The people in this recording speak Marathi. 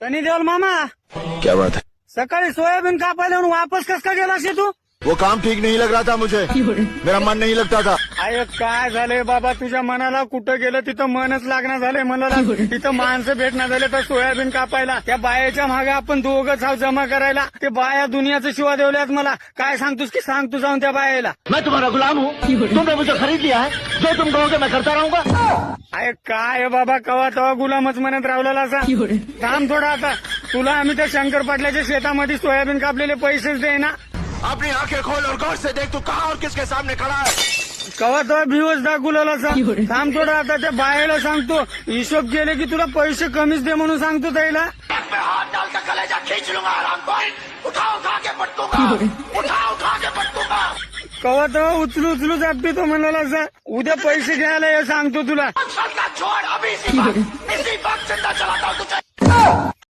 सनी देओल मामा, क्या बात है? सकाळी सोयाबीन कापायला म्हणून वापस कस का गेला असे तू? वो काम ठीक नहीं लग रहा था मुझे, मेरा मन नहीं लगता था. अरे काय झालंय बाबा तुझ्या मनाला? कुठं गेलं तिथं मनच लागणार झालंय मला. तिथं माणसं भेटणार झाले तर सोयाबीन कापायला. त्या बायाच्या मागे आपण दोघंच आहोत जमा करायला. ते बाया दुनियाचं शिवा देवल्यात मला. काय सांगतोस की सांग तू जाऊन त्या बायाला. मैं तुम्हारा गुलाम हूँ, तुमने मुझे खरीद लिया है, जो तुम कहोगे मैं करता रहूंगा. अरे काय बाबा कवा तवा गुलामच म्हणत रावलेला असा. थांब थोडा आता. तुला आम्ही त्या शंकर पाटलाच्या शेतामध्ये सोयाबीन कापलेले पैसेच दे ना. अपनी आंखें खोल और गौर से देख तू कहाँ और किसके सामने खड़ा है. कवा तवा भिवच दाखवलेला असा. थांब थोडा आता त्या बायाला सांगतो. हिशोब केले की तुला पैसे कमीच दे म्हणून सांगतो त्याला. मैं हाथ डालकर कलेजा खींच लूंगा आराम. उठा के पटकूंगा, उठा के पटकूंगा. कवा तवा उचलू जाते तो म्हणाला असा. उद्या पैसे घ्यायला हे सांगतो तुला. छोड़ अभी इसी वक्त जिंदा चलाता हूँ तुझे.